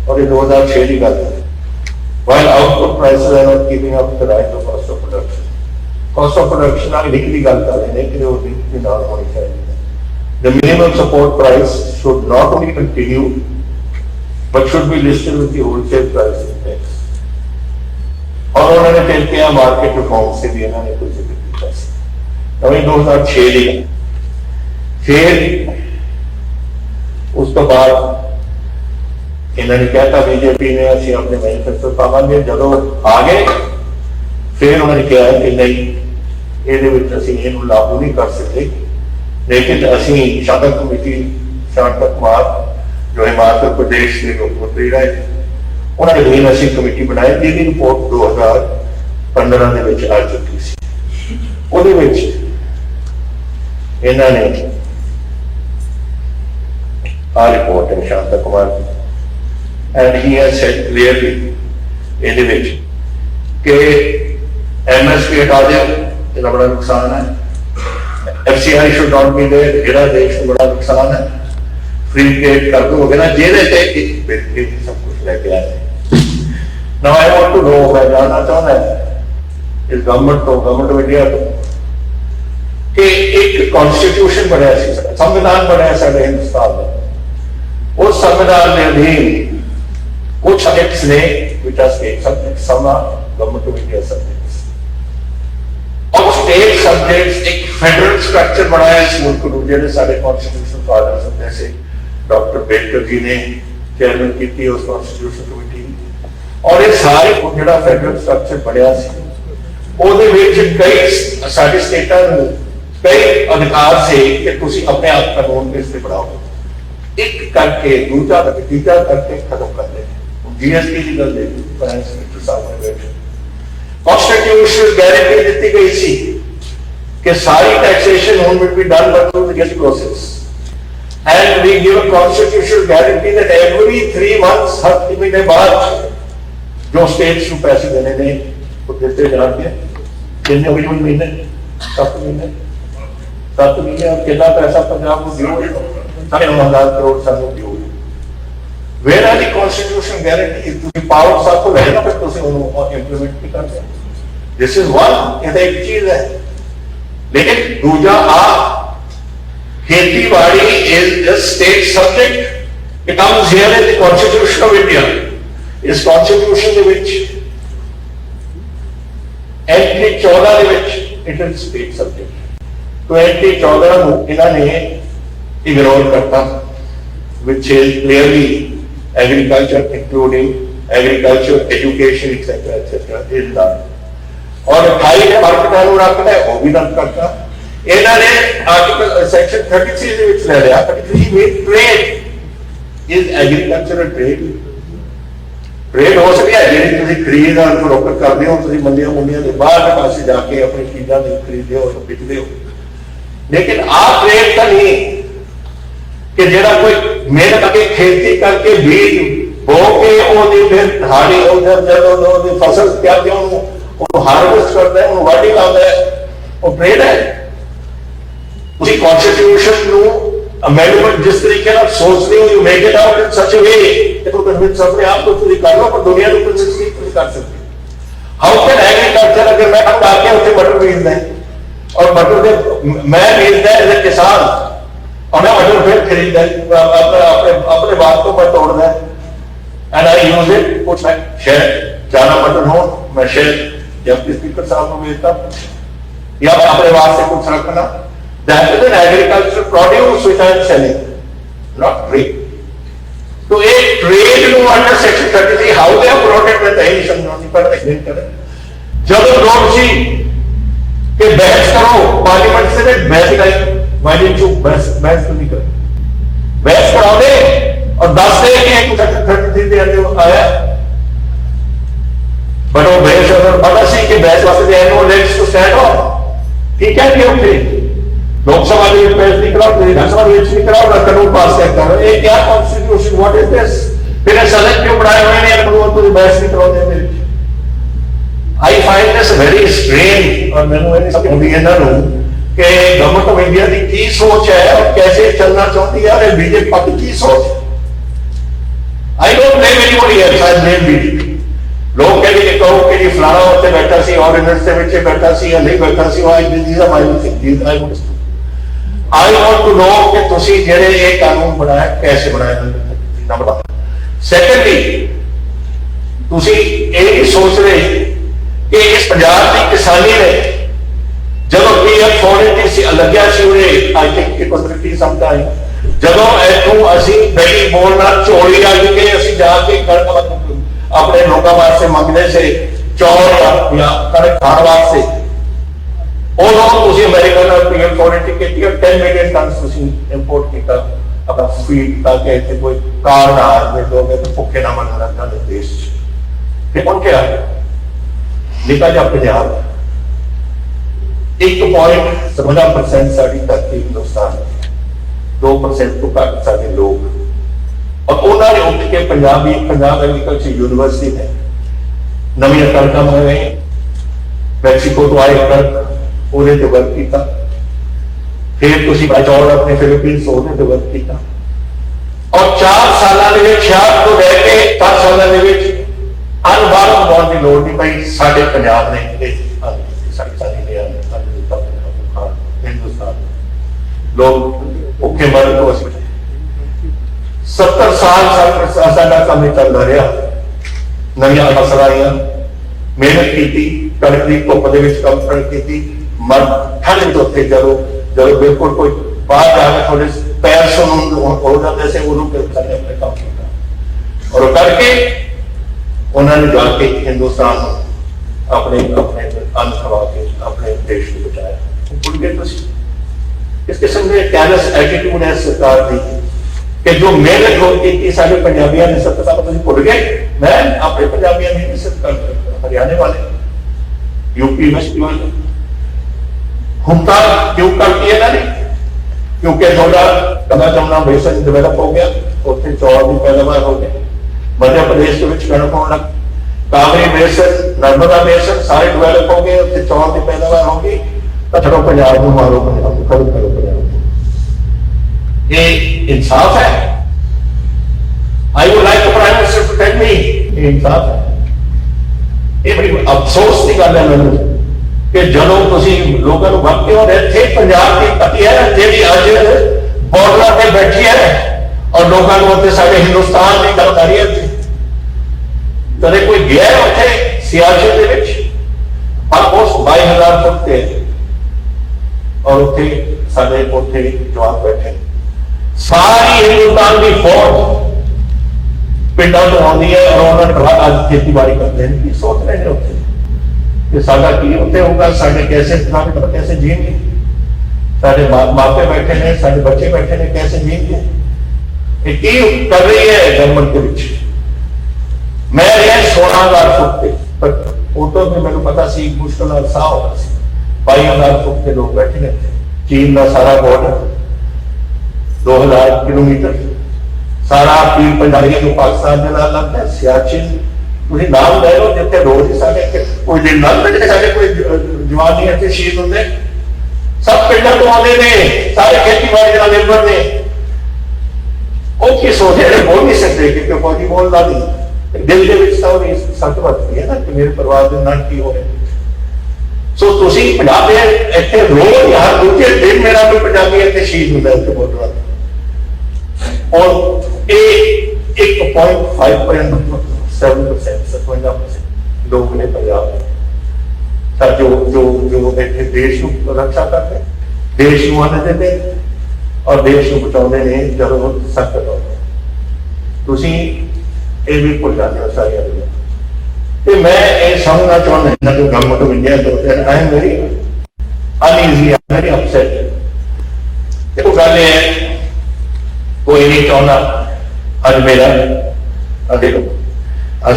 और ये 2006 की गल है। While output prices are not keeping up with the rise of cost of production. Cost of production आगे निकली गल कर रहे हैं कि वो भी ना होनी चाहिए। The minimum support price should not only continue, but should be listed with the wholesale price index. और उन्होंने फिर किया मार्केट रिफॉर्म से भी इन्होंने कुछ जिक्र किया। नवी 2006 फिर उस तो बाद इन्होंने कहता बीजेपी ने असं अपने मैनीफेस्टो पावांगे। जो आ गए फिर उन्होंने कहा कि नहीं, ये लागू नहीं कर सकते, लेकिन असी शांता कमेटी शांता कुमार जो हिमाचल प्रदेश के मुख्यमंत्री रहे, उन्होंने असी कमेटी बनाई जिसकी रिपोर्ट 2015 के आ चुकी सी। इन्होंने आ रिपोर्ट है शांता कुमार की, and he has said clearly कि MSP हटा दे, इसका बड़ा नुकसान है। FCI should not be there, जेड़ा देश को बड़ा नुकसान है। फ्री ट्रेड कर दो ना, जेदे ते सब कुछ लेके आए। Now I want to know, मैं जानना चाहता है इस गवर्नमेंट ऑफ इंडिया को कि एक कॉन्स्टिट्यूशन बनया, संविधान बनया साडे हिंदुस्तान में। उस संविधान के अधीन कुछ एक्ट्स ने which are state subjects, some are government of India subjects, और स्टेट सब्जेक्ट्स एक फेडरल स्ट्रक्चर बनाया इस मुल्क को, जिन्हें सारे कॉन्स्टिट्यूशन फादर्स जैसे डॉक्टर बेडकर जी ने चेयरमैन की थी उस कॉन्स्टिट्यूशन कमेटी। और ये सारे जो फेडरल स्ट्रक्चर बनया ਉਹਦੇ ਵਿੱਚ ਕਈ ਸਾਡੇ ਸਟੇਟਾਂ ਨੂੰ ਕਈ ਅਧਿਕਾਰ ਸੇ ਕਿ ਤੁਸੀਂ ਆਪਣੇ ਆਪ ਕਾਨੂੰਨ ਕਿਸ ਤੇ ਬਣਾਓ, ਇੱਕ ਕਰਕੇ ਦੂਜਾ ਤੇ ਤੀਜਾ ਕਰਕੇ ਖਤਮ ਕਰ ਦੇ। जीएसटी की गल देखी फाइनेंस मिनिस्टर साहब ने बैठे कॉन्स्टिट्यूशनल गारंटी दी गई थी कि सारी taxation home will be done through the gate process and we give a constitutional guarantee that every 3 months हर महीने बाद जो स्टेट्स को पैसे देने ने वो देते जाते हैं। कितने हुए महीने 7 महीने और कितना पैसा पंजाब को ड्यू है 9,000 करोड़ सानू due. Where are the constitutional guarantees? The powers आपको रहेगा पर तो उसे implement नहीं करते। This is one, ये तो एक चीज है। लेकिन दूसरा खेती बाड़ी is a state subject. It comes here in the Constitution of India. इस Constitution ਦੇ ਵਿੱਚ entry 14 ਦੇ ਵਿੱਚ it is state subject। तो entry 14 ਨੂੰ ਇਹਨਾਂ ਨੇ ignore करता, which is clearly agriculture including agriculture, education, etc. is done। और 28 ने मार्केट ਨੂੰ ਰੱਖਦਾ ਹੈ ਉਹ ਵੀ ਰੱਦ ਕਰਤਾ। ਇਹਨਾਂ ਨੇ ਆਰਟੀਕਲ ਸੈਕਸ਼ਨ 33 ਦੇ ਵਿੱਚ ਲੈ ਲਿਆ 33 ਵਿੱਚ ਟ੍ਰੇਡ ਇਜ਼ ਐਗਰੀਕਲਚਰਲ ਟ੍ਰੇਡ ਹੋ ਸਕਦਾ ਹੈ ਜਿਹੜੀ ਤੁਸੀਂ ਖਰੀਦ ਔਰ ਫਰੋਖਤ ਕਰਦੇ ਹੋ, ਤੁਸੀਂ ਮੰਡੀਆਂ ਦੇ ਬਾਹਰ ਪਾਸੇ ਜਾ ਕੇ ਆਪਣੀ ਚੀਜ਼ਾਂ ਨੂੰ ਖਰੀਦਦੇ ਹੋ ਤੇ ਵੇਚਦੇ ਹੋ। ਲੇਕਿਨ ਆਹ ਟ੍ਰੇਡ ਤਾਂ ਨਹੀਂ कि जेड़ा कोई मेहनत करके खेती करके बीज बो के ओदी फिर हाड़ी उधर जब ओदी फसल त्याग के उनको हार्वेस्ट करता है, उनको वाढी लाता है, वो ट्रेड है। उसी कॉन्स्टिट्यूशन नु अमेंडमेंट जिस तरीके से सोचते हो you make it out in such a way कि तो कन्विंस अपने आप को तुम कर लो पर दुनिया को कन्विंस नहीं कर सकते। हाउ कैन एग्रीकल्चर अगर मैं हम आके उसे मटर बीजना है और मटर से मैं बीजना है एज ए किसान और मटर फिर खरीद अपने बात को मैं तोड़ना है एंड आई यूज इट कुछ शेयर ज्यादा मटर हो मैं शेयर जब स्पीकर साहब को भेजता या अपने बात से कुछ रखना। That is an agriculture produce which I am selling not trade. तो एक trade no under section 33 how they have protect with any समझौते पर एक्सप्लेन करें। जब लोग सी कि बहस करो पार्लियामेंट से बहस करें Why didn't you बहस तो नहीं कर बहस करा दे और 10 दे कि एक 33 दे आया बट वो बहस अगर पता सी कि बहस वास्ते they know let's to stand off ठीक है कि ओके लोकसभा में बहस नहीं कराओ विधानसभा में नहीं कराओ ना कानून पास करता है ये क्या कॉन्स्टिट्यूशन व्हाट इज दिस फिर सदन क्यों बनाए हुए हैं अगर तो बहस नहीं कराओ मेरे I find this very strange और मैंने समझ नहीं ना नो कि गवर्नमेंट ऑफ इंडिया की की सोच है और कैसे चलना चाहती है और बीजेपी पार्टी की सोच। I don't blame anybody else, I blame BJP. लोग कहते हैं कहो कि जी फलाना उत्ते बैठा सी और यूनिवर्सिटी में बैठा सी या नहीं बैठा सी I this are my thinking I want to know कि तुसी जेड़े ये कानून बनाया कैसे बनाया नंबर 1। सेकंडली तुसी ये नहीं सोच रहे कि इस पंजाब की किसानी ने जब पीएम फॉरेन से लग्या सी उरे I think it was 50 some time ਜਦੋਂ ਇਥੋਂ ਅਸੀਂ ਬੈਠੀ ਬੋਲਣਾ ਝੋਲੀ ਆ ਕੇ ਅਸੀਂ ਜਾ ਕੇ ਆਪਣੇ ਲੋਕਾਂ ਵਾਸਤੇ ਮੰਗਦੇ ਸੀ ਚੌਲ ਜਾਂ ਕਣਕ ਖਾਣ ਵਾਸਤੇ ਉਦੋਂ ਤੁਸੀਂ ਅਮਰੀਕਾ ਨਾਲ ਪੀਐਮ ਫੋਰਟੀ ਕੀਤੀ 10 ਮਿਲੀਅਨ ਟਨ ਤੁਸੀਂ ਇੰਪੋਰਟ ਕੀਤਾ ਆਪਣਾ ਫੀਡ ਤਾਂ ਕਿ ਇੱਥੇ ਕੋਈ ਕਾਰ ਨਾ ਆਵੇ ਲੋਕ ਤੇ ਭੁੱਖੇ ਨਾ ਮਰਨ ਲੱਗਣ ਦੇ ਦੇਸ਼ ਤੇ ਹੁਣ ਕੀ ਆ ਨਿਕਾ ਜਾ ਪੰਜਾਬ 1.17% ਸਾਡੀ ਧਰਤੀ ਹਿੰਦੁਸਤਾਨ 2% ਤੋਂ ਘੱਟ ਸਾਡੇ ਲੋਕ और उन्होंने उठ के पंजाब एग्रीकल्चर यूनिवर्सिटी है नवी कणक बनाए मैक्सीको तो आए कणक ਉਹਦੇ ਤੇ वर्क किया फिर ਤੁਸੀਂ ਚੌਲ अपने फिलीपींस ਉਹਦੇ ਤੇ वर्क किया और 4 ਸਾਲਾਂ ਦੇ ਵਿੱਚ 66 ਤੋਂ ਲੈ ਕੇ 10 ਸਾਲਾਂ ਦੇ ਵਿੱਚ ਅਨਬਾਰਕ ਬਣਾਉਣ ਦੀ ਲੋੜ ਨਹੀਂ ਪਈ ਸਾਡੇ ਪੰਜਾਬ ਨੇ ਸਾਡੀ हिंदुस्तान लोग भुखे मरन तो ਅਸੀਂ 70 साल साडा काम चलता रहा नवीं फसल आईयां मेहनत की कणक की धुप काम की मन ठंड तो उत्ते जब बिल्कुल कोई बाहर जाके थोड़े पैर हो जाते से उदों अपने काम किया और करके उन्होंने जाके हिंदुस्तान अपने अपने अन्न भूल गए इस किस्म के कैरस एटीट्यूड है सरकार की कि जो मेहनत होती थी सारे पंजाबियों ने सब पता भूल गए। मैं अपने पंजाबियों ने भी सिर्फ हरियाणा वाले यूपी वेस्ट वाले हुमता क्यों करती है ना क्योंकि थोड़ा कदा जमुना बेसन डेवलप हो गया, उत्थे चौल की पैदावार हो गई, मध्य प्रदेश के कणक होने लग, कावेरी बेसन नर्मदा बेसन सारे डेवलप हो गए, उत्थे चौल की पैदावार हो गई, तो चलो पंजाब को मारो, पंजाब को करो करो पंजाब। ये इंसाफ है? I would like the prime minister to tell me ये इंसाफ है? ये बड़ी अफसोस की गल है मैनूं कि ਜਦੋਂ ਤੁਸੀਂ ਲੋਕਾਂ ਨੂੰ ਵਕਤ ਹੋ ਇੱਥੇ ਪੰਜਾਬ ਦੀ ਪਤੀ ਹੈ ਜਿਹੜੀ ਅੱਜ ਬਾਰਡਰ ਤੇ ਬੈਠੀ ਹੈ ਔਰ ਲੋਕਾਂ ਨੂੰ ਉੱਥੇ ਸਾਡੇ ਹਿੰਦੁਸਤਾਨ ਦੀ ਗੱਲ ਕਰ ਰਹੀ ਹੈ। ਕਦੇ ਕੋਈ ਗਿਆ ਉੱਥੇ ਸਿਆਚਿਨ ਦੇ ਵਿੱਚ ਆਲਮੋਸਟ 22,000 ਫੁੱਟ ਤੇ ਔਰ ਉੱਥੇ ਸਾਡੇ ਉੱਥੇ ਜਵਾਨ ਬੈਠੇ ਸਾਰੀ ਹਿੰਦੁਸਤਾਨ ਦੀ ਫੌਜ ਪਿੰਡਾਂ ਤੋਂ ਆਉਂਦੀ ਹੈ ਔਰ ਉਹਨਾਂ ਨੇ ਅੱਜ ਖੇਤੀਬਾੜੀ ਕਰਦੇ ਨੇ। ਕੀ ਸੋਚ ਰਹੇ ਨੇ ਉੱਥੇ कि साडा की उत्ते होगा, साडे कैसे कैसे जिएंगे, साडे मापे बैठे ने, साडे बच्चे बैठे ने, कैसे जिएंगे? ये की कर रही है गवर्नमेंट के विच? मैं ये 16,000 फुट पे पर फोटो में मैंने पता सी मुश्किल नाल साह होगा सी 22,000 फुट के लोग बैठे ने। चीन का सारा बॉर्डर 2,000 किलोमीटर सारा पीर पंजाबी जो पाकिस्तान के नाल लगता है। सियाचिन ਤੁਸੀਂ ਨਾਮ ਲੈ ਲਓ ਜਿੱਥੇ ਰੋਜ਼ ਹੀ ਸਾਡੇ ਕੋਈ ਦਿਨ ਨਾਲ ਜਿੱਥੇ ਸਾਡੇ ਕੋਈ ਜਵਾਨ ਨਹੀਂ ਇੱਥੇ ਸ਼ਹੀਦ ਹੁੰਦੇ, ਸਭ ਪਿੰਡਾਂ ਤੋਂ ਆਉਂਦੇ ਨੇ, ਸਾਰੇ ਖੇਤੀਬਾੜੀ ਨਾਲ ਨਿਰਭਰ ਨੇ। ਉਹ ਕੀ ਸੋਚਦੇ ਨੇ? ਬੋਲ ਨਹੀਂ ਸਕਦੇ ਕਿ ਫੌਜੀ ਬੋਲਦਾ ਨਹੀਂ, ਦਿਲ ਦੇ ਵਿੱਚ ਤਾਂ ਉਹਦੀ ਸੱਟ ਵੱਜਦੀ ਹੈ ਨਾ ਕਿ ਮੇਰੇ ਪਰਿਵਾਰ ਦੇ ਨਾਲ ਕੀ ਹੋਇਆ। ਸੋ ਤੁਸੀਂ ਪੰਜਾਬ ਦੇ ਇੱਥੇ ਰੋਜ਼ ਹਰ ਦੂਜੇ ਦਿਨ ਮੇਰਾ ਕੋਈ ਪੰਜਾਬੀ ਇੱਥੇ ਸ਼ਹੀਦ ਹੁੰਦਾ ਉੱਥੇ ਬੋਲਦਾ ਔਰ ਇਹ 1.5% 7% 57% लोग ने पंजाब में जो जो जो देश को रक्षा करते, देश को आने देते और देश को बचाने ने जरूर सख्त होते। तुसी ये भी भुल जाते हो सारी गल्लां। ते मैं ये समझना चाहता हूं कि गवर्नमेंट ऑफ इंडिया तो I am very uneasy, very upset. देखो गल ये कोई नहीं चाहता अज मेरा देखो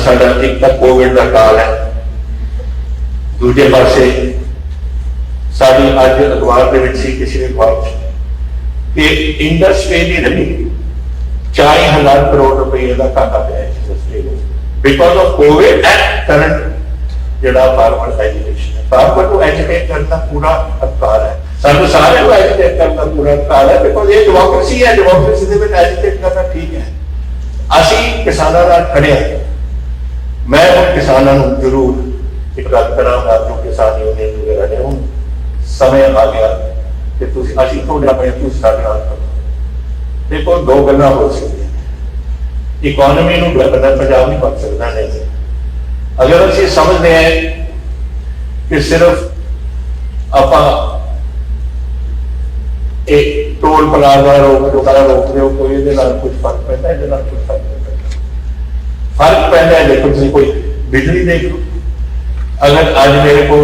साडा एक तो कोविड का काल है, दूजे पासे साड़ी अज अखबार के किसी अखबार कि इंडस्ट्री की रही 40,000 करोड़ रुपये का घाटा पाया इंडस्ट्री को because of Covid and current जो फार्मर एजुकेशन है। फार्मर को एजुकेट करने का पूरा अधिकार है, सानू सारे को एजुकेट करने का पूरा अधिकार है बिकॉज ये डेमोक्रेसी है। डेमोक्रेसी के एजुकेट करना ठीक है। असी किसानों नाल खड़े हैं। मैं उन किसानों जरूर एक गल करांगा जो किसान यूनियन वगैरह ने हूँ समय आ गया कि असी थोड़े अपने साडे नाल करो। देखो दो गल्लां हो सकदियां, इकोनॉमी नूं डेवलप पंजाब नहीं बन सकता नहीं अगर असीं समझते हैं कि सिर्फ आपां एक टोल प्लाजा रोक दो कोई इहदे नाल कुछ फर्क पैंदा, इहदे नाल कुछ फर्क नहीं पैंदा। फर्क पैदा है देखो तुम कोई बिजली देख लो, अगर अज मेरे को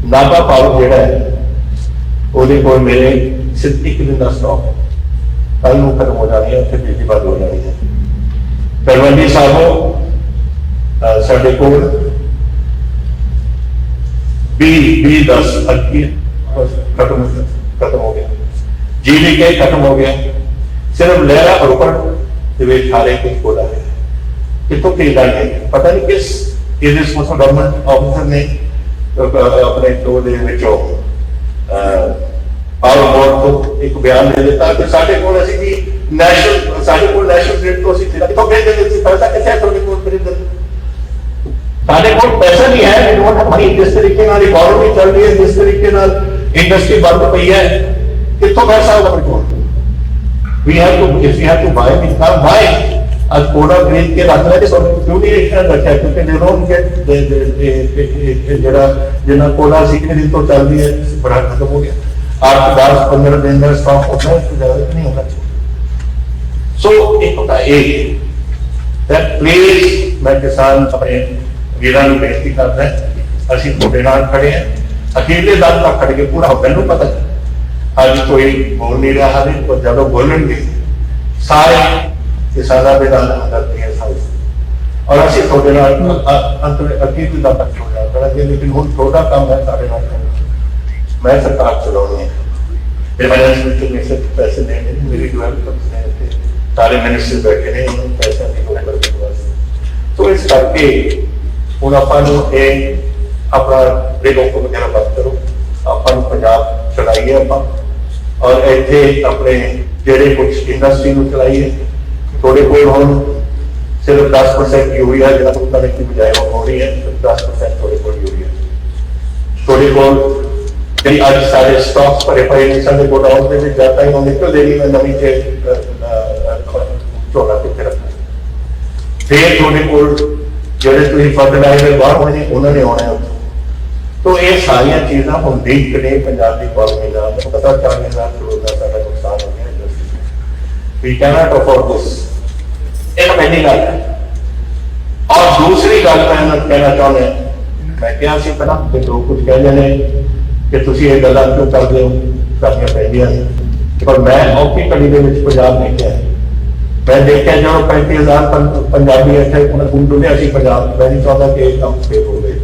नागा पावर जोड़ा है वो को मेरे सिर्फ एक दिन का स्टॉक है, कल को खत्म हो जानी है, फिर बिजली बंद हो जानी है। तलवंडी साहबों साढ़े को 20-10 खत्म हो गया, जीवी के खत्म हो गया, सिर्फ लहरा रोपड़ हारे कुछ बोला है कितों की लाने पता नहीं किस गवर्नमेंट ऑफिसर ने अपने पावर बोर्ड को एक बयान दे दिता कि साडे कोल असीं भी नेशनल साडे कोल नेशनल ग्रिड तो असीं कितों भेज देंगे, पैसा कित्थे है तुहाडे कोल खरीदण? साडे कोल पैसा नहीं है, वी डोंट हैव मनी। जिस तरीके नाल इकोनॉमी चल रही है, जिस तरीके नाल इंडस्ट्री बंद पई है, कितों पैसा होगा अपने कोल? We have to, if we have to buy, we can't buy. आज कोड़ा खरीद के रख लेते तो क्यों नहीं रखा? क्योंकि they don't get जरा जिन्ना कोड़ा सीखने दिन तो चल रही है बड़ा खत्म हो गया। 8-10-15 दिन का स्टॉक होता है, उसको ज्यादा नहीं होना चाहिए। सो एक होता है that please मैं किसान अपने वीरां नूं बेनती करदा है, ਅਸੀਂ ਤੁਹਾਡੇ ਨਾਲ खड़े हैं। अकेले दल तक खड़ के पूरा मैनू पता अज कोई बोल नहीं रहा है, और जब बोलेंगे सारे किसाना के दल करते हैं सारे, और असं थोड़े अकीदत का पक्ष हो जाता है। लेकिन हूँ थोड़ा काम है सारे मैं सरकार चलानी है, फाइनेंस मिनिस्टर ने सिर्फ पैसे देने, मेरी जो है सारे मिनिस्टर बैठे ने, उन्होंने पैसा नहीं होगा। तो इस करके हूँ आप अपना लोगों वगैरह बात करो, अपन पंजाब चलाइए आप, और इतने अपने जेडे कुछ इंडस्ट्री को चलाइए। थोड़े को हम सिर्फ 10% यूरिया जो करने की बजाय हो रही है, 10% थोड़े को यूरिया, थोड़े को जी अज सारे स्टॉक्स भरे पे सारे गोडाउन में जाता ही निकल देगी, मैं नवी झोला कितने रखना, फिर थोड़े को जो फर्टिलाइजर बाहर होने उन्होंने आना। तो ये सारिया चीज़ा हम देख के पंजाब की इकोनॉमी का पता 40,000 करोड़ का सारा नुकसान हो गया industry. We can not afford this, एक पहली गल है। और दूसरी गल मैं कहना चाहता, मैं क्या सी पहला कि लोग कुछ कहते हैं कि तुम ये गल्लां क्यों करते हो, करनियां पैंदियां ने, पर मैं औखी घड़ी के पंजाब देखा, मैं देखा जो 35,000 पंजाबी इतने उन्हें डुलिया सी पंजाब, मैं नहीं चाहता कि एक काम फेल हो गए।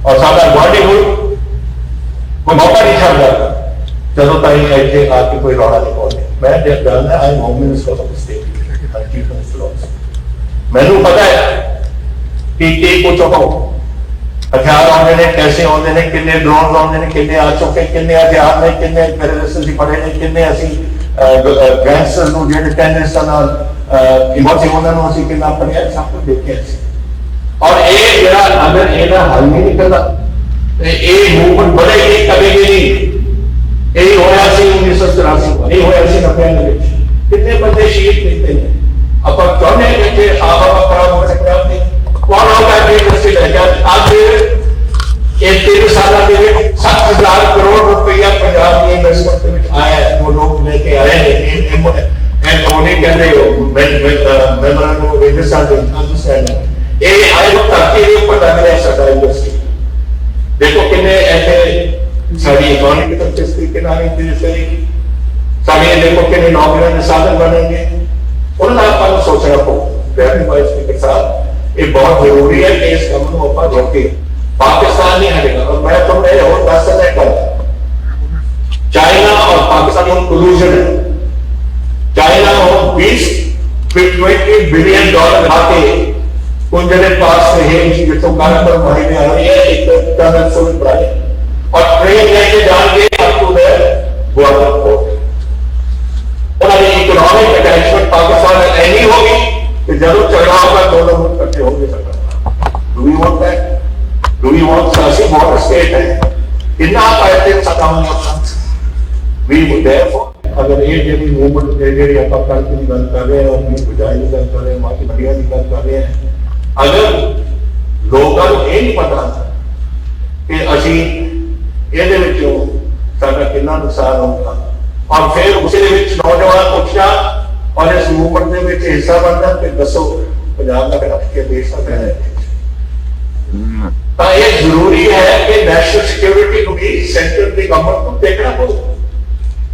और साडा गुआढ़ी कोई मौका नहीं छड्डदा जदों ताईं इत्थे आके कोई रौला नहीं पाउंदे। मैं जब जानदा आई home minister of the state, chief minister of, मैनूं पता है कि कुछ हो हथियार आते हैं, कैसे आते हैं, किन्ने ड्रोन आते हैं, किन्ने आ चुके, किन्ने हथियार ने, किन्ने टेररिस्ट फड़े ने, किन्ने असीं गैंगस्टर नूं जिहड़े टेररिस्टां नाल इमोजी उन्होंने असीं किन्ना फड़िया, सब कुछ देखिया। और ये जरा अगर ਇਹਦਾ हल नहीं निकलता ये मूवमेंट बढ़ेगी कभी नहीं। यही होया 1984 नहीं होया 90 कितने बंदे शहीद किए हैं। अब चाहते हैं कि आप खराब हो सकते हैं, कौन होगा इंडस्ट्री लेकर आज ये 3 साल के 7,000 करोड़ रुपया पंजाब की इन्वेस्टमेंट आया है, वो लोग लेके आए हैं। एंड कहते हो मेमोरेंडम ऑफ अंडरस्टैंडिंग ये आए वो धरती के ऊपर लग रहा है साडा इंडस्ट्री। देखो किन्ने ऐसे साड़ी इकोनॉमी की तरफ इस तरीके करेगी, साड़ी देखो किन्ने नौकरियों के साधन बनेंगे, उन्होंने आपको सोचना पड़ेगा। स्पीकर साहब ये बहुत जरूरी है कि इस काम को आप रोके, पाकिस्तान नहीं हटेगा। और मैं तुम्हें और 10 साल कहता, चाइना और पाकिस्तान में कोलूजन है। चाइना और 20 बिलियन डॉलर आके उन जगह पास है जितों कानपुर भाई में आ रही है एक टनल सोल बढ़ाए और ट्रेन लेके जाएंगे up to the border port. उन्होंने इकोनॉमिक अटैचमेंट पाकिस्तान में ऐसी होगी कि जब झगड़ा होगा दोनों मुल्क इकट्ठे होंगे। Do we want that? Do we want ऐसी बॉर्डर स्टेट है इतना कहते सतावन वी देयरफॉर अगर ये जेडी मूवमेंट जेडी आप करके की गल कर रहे हैं, अपनी बुझाई की गल कर रहे हैं, वहां की बढ़िया की गल कर रहे हैं, अगर लोगों को यह नहीं पता कि असी ये कितना नुकसान होगा और फिर उस नौजवान उठा और इस मूवमेंट के हिस्सा बनना कि दसो पंजाब का रख के देश का तो ये जरूरी है कि नेशनल सिक्योरिटी को भी सेंट्रल की गवर्नमेंट को देखना होगा।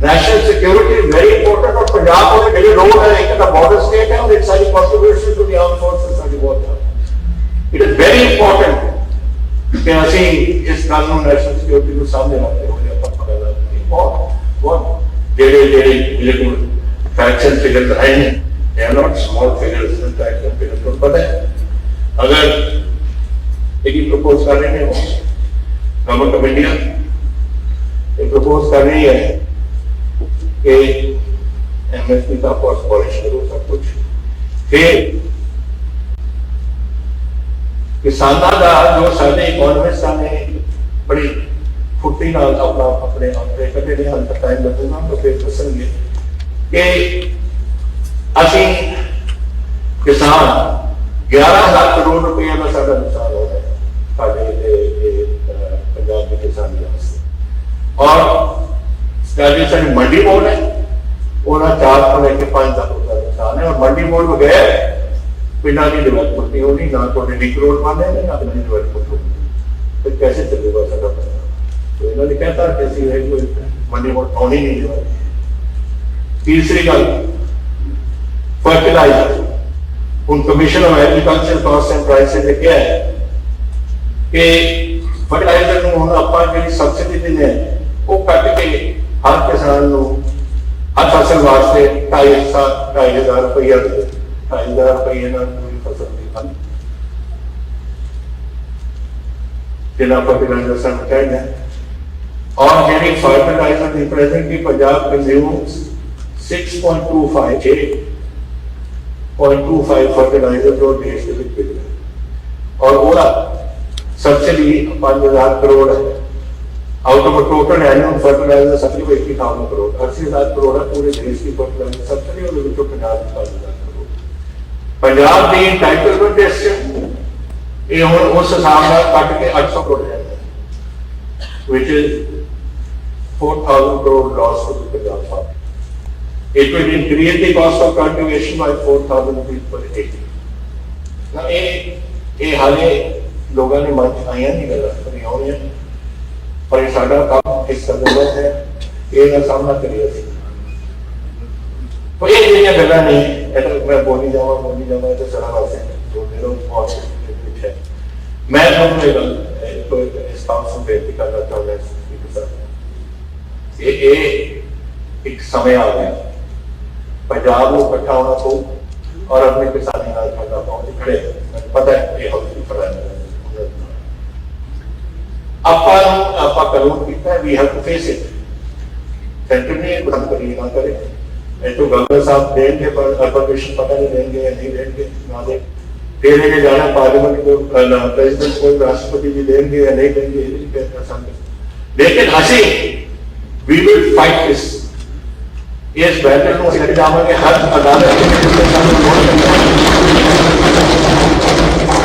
नेशनल सिक्योरिटी वेरी इंपॉर्टेंट और पंजाब को मेरे रोल है एक बॉर्डर स्टेट है और एक सारी contribution to the armed forces सारी बहुत है। इट इज वेरी इंपॉर्टेंट कि असी इस गल को नेशनल सिक्योरिटी को सामने रखते हुए बहुत जेडे फैक्शन फिगर्स आए हैं, they are not small figures, faction figures को पता है। अगर एक प्रपोज कर रहे हैं गवर्नमेंट ऑफ इंडिया ये प्रपोज कर रही है कि एमएसपी का अबॉलिश करो सब कुछ, फिर किसानों का जो सारे इकोनॉमिस्ट ने बड़ी फुर्ती नाल अपना अपने अपने कदे हल तक टाइम लगेगा तो फिर दसेंगे कि असी किसान 11,000 करोड़ रुपया का सारा नुकसान हो रहा है पंजाब के किसानी वास्ते। और सारी मंडी बोर्ड है उन्होंने 4 को लेकर 5 लाख रुपया नुकसान है और मंडी बोर्ड बगैर पिंडा की डेवलपमेंट नहीं होनी, ना तो रिंग रोड बने ना अपनी डेवलपमेंट होगी, फिर कैसे चलेगा सारा पंजाब। तो इन्होंने कहता कि ਅਸੀਂ ਇਹ ਕੋਈ ਮੰਡੀ ਆਉਣੀ ਨਹੀਂ ਦੇਵਾਂਗੇ। तीसरी गल फर्टिलाइजर, ਹੁਣ commission of agriculture cost and prices ने क्या है कि फर्टिलाइजर ਨੂੰ ਹੁਣ ਆਪਾਂ ਜਿਹੜੀ ਸਬਸਿਡੀ ਦਿੰਦੇ ਆ ਉਹ ਕੱਟ ਕੇ हर किसान ਨੂੰ हर फसल वास्ते 2,500 रुपया 2,500 रुपये ਨਾਲ ਪੂਰੀ ਫਸਲ ਦੀ ਖਰੀਦ जिला फर्टिलाइजर ਸਾਨੂੰ ਚਾਹੀਦਾ और ਜਿਹੜੀ फर्टिलाइजर ਦੀ प्रेजेंट की पंजाब कंज्यूम्स 6.25 फर्टिलाइजर जो देश के लिए बिक रहे और पूरा सब्सिडी 5,000 करोड़ है। Out of total annual fertiliser subsidy 80,000 crore 80,000 crore है पूरे देश की फर्टिलाइजर सब्सिडी और पंजाब 5,000 करोड़ पंजाब की एंटाइटलमेंट ये हम उस हिसाब से कट के 800 करोड़ जाता है which is 4,000 crore loss to the Punjab farm. It will increase the cost of cultivation by 4,000 rupees per acre. Now, ये हाले लोगों ने मन आया नहीं कर रहा पर ये साडा काम इस कदम है ये ना सामना करिए तो ये ਜਿਹੜੀਆਂ ਗੱਲਾਂ नहीं मैं बोली जावा तो सारा वास्ते तो मेरा बहुत है मैं ਤੁਹਾਨੂੰ ਇਹ ਗੱਲ तो इस काम से बेनती करना चाहूँगा ये एक समय आ गया पंजाब को इकट्ठा होना पो और अपने किसानी नाल खड़ा पहुंच खड़े पता है ये हम पता है आपा कानून कितना है we have to face it centre ने बंद करिए ना करे तो गवर्नर साहब देंगे पर अपोजिशन पता नहीं देंगे या नहीं देंगे ना दे फिर लेके जाना पार्लियामेंट को प्रेसिडेंट को राष्ट्रपति जी देंगे या नहीं देंगे ये नहीं कहना सामने लेकिन हंसी वी विल फाइट दिस इस बैटल को लड़ जावांगे हर अदालत